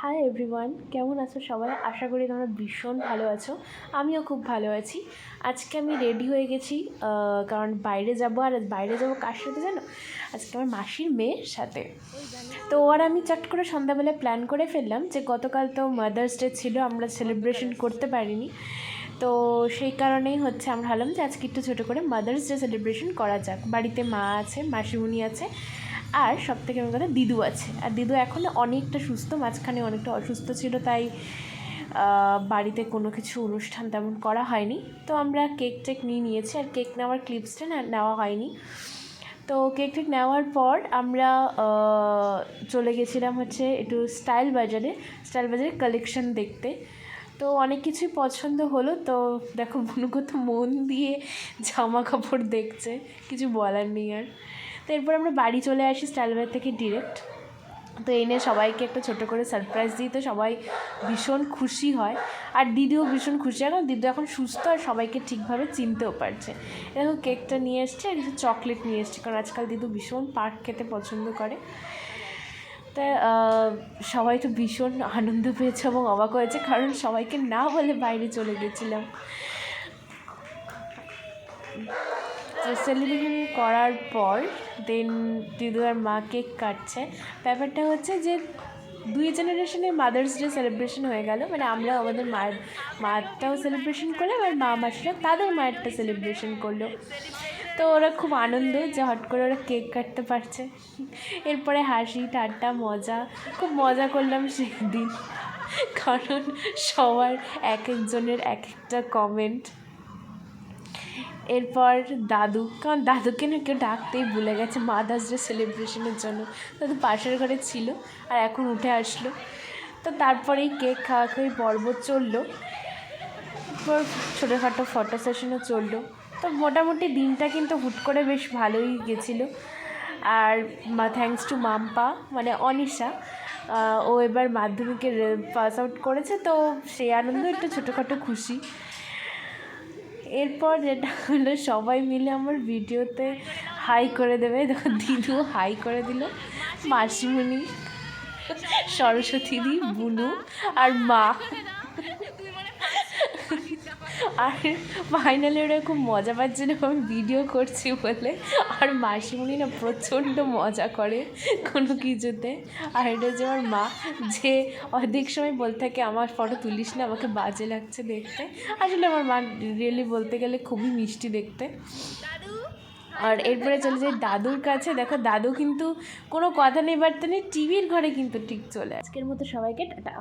Hi everyone, কেমন আছো সবাই? আশা করি তোমরা ভীষণ ভালো আছো। আমিও খুব ভালো আছি। আজকে আমি রেডি হয়ে গেছি, কারণ বাইরে যাব। আর বাইরে যাব কার সাথে জানো? আজকে আমার মাসির মেয়ের সাথে। তো আর আমি চট করে সন্ধ্যাবেলা প্ল্যান করে ফেললাম যে গতকাল তো মাদার্স ডে ছিল, আমরা সেলিব্রেশন করতে পারিনি। তো সেই কারণেই আমরা ভাবলাম যে আজকে একটু ছোটো করে মাদার্স ডে সেলিব্রেশন করা যাক। বাড়িতে মা আছে, মাসিমণি আছে, আর সবথেকে আমার কথা দিদু আছে। আর দিদু এখন অনেকটা সুস্থ, মাঝখানে অনেকটা অসুস্থ ছিল, তাই বাড়িতে কোনো কিছু অনুষ্ঠান তেমন করা হয়নি। তো আমরা কেক টেক নিয়েছি, আর কেক নেওয়ার ক্লিপসটা নেওয়া হয়নি। তো কেক টেক নেওয়ার পর আমরা চলে গেছিলাম একটু স্টাইল বাজারে কালেকশন দেখতে। তো অনেক কিছুই পছন্দ হলো। তো দেখো বুনু কত মন দিয়ে জামা কাপড় দেখছে, কিছু বলার নেই আর। তো এরপর আমরা বাড়ি চলে আসি স্টাইল বাজার থেকে ডিরেক্ট। তো এনে সবাইকে একটা ছোটো করে সারপ্রাইজ দিই, তো সবাই ভীষণ খুশি হয়। আর দিদিও ভীষণ খুশি হয়, কারণ দিদি এখন সুস্থ আর সবাইকে ঠিকভাবে চিনতেও পারছে। এরকম কেকটা নিয়ে এসছে আর কিছু চকলেট নিয়ে এসছে, কারণ আজকাল দিদু ভীষণ পার্ক খেতে পছন্দ করে। তা সবাই তো ভীষণ আনন্দ পেয়েছে এবং অবাক হয়েছে, কারণ সবাইকে না বলে বাইরে চলে গেছিলাম। সেলিব্রেশন করার পর দেন দিদু আর মা কেক কাটছে। ব্যাপারটা হচ্ছে যে দুই জেনারেশনের মাদার্স ডে সেলিব্রেশন হয়ে গেল, মানে আমরা আমাদের মায়েরটাও সেলিব্রেশন করলাম, আর মা মাসিরা তাদের মায়েরটা সেলিব্রেশন করলো। তো ওরা খুব আনন্দ যে হট করে ওরা কেক কাটতে পারছে। এরপরে হাসি ঠাট্টা মজা, খুব মজা করলাম সেই দিন, কারণ সবার এক একজনের এক একটা কমেন্ট। এরপর দাদু, কারণ দাদুকে না কেউ ডাকতেই ভুলে গেছে মাদার্স ডে সেলিব্রেশনের জন্য। দাদু পাশের ঘরে ছিল আর এখন উঠে আসলো। তো তারপরেই কেক খাওয়াখাওয়ি পর্ব চললো, তারপর ছোটোখাটো ফটো সেশনও চললো। তো মোটামুটি দিনটা কিন্তু হুট করে বেশ ভালোই গেছিলো। আর থ্যাঙ্কস টু মাম্পা, মানে অনিশা, ও এবার মাধ্যমিকে পাস আউট করেছে, তো সেই আনন্দ একটু ছোটোখাটো খুশি। এরপর যেটা হলো, সবাই মিলে আমার ভিডিওতে হাই করে দেবে। দেখো দিদু হাই করে দিল, মাসিমণি, সরস্বতী দি, বুনু আর মা। আর ফাইনালি ওরা খুব মজা পাচ্ছিল আমি ভিডিও করছি বলে। আর মাসিমণি না প্রচণ্ড মজা করে কোনো কিছুতে। আর এটা যে আমার মা, যে অর্ধেক সময় বলতে থাকে আমার ফটো তুলিস না, আমাকে বাজে লাগছে দেখতে। আসলে আমার মা রিয়েলি বলতে গেলে খুবই মিষ্টি দেখতে। আর এরপরে চলে যাই দাদুর কাছে। দেখো দাদু কিন্তু কোনো কথা নেই বার্তা নেই, টিভির ঘরে কিন্তু ঠিক চলে। আজকের মতো সবাইকে টাটা।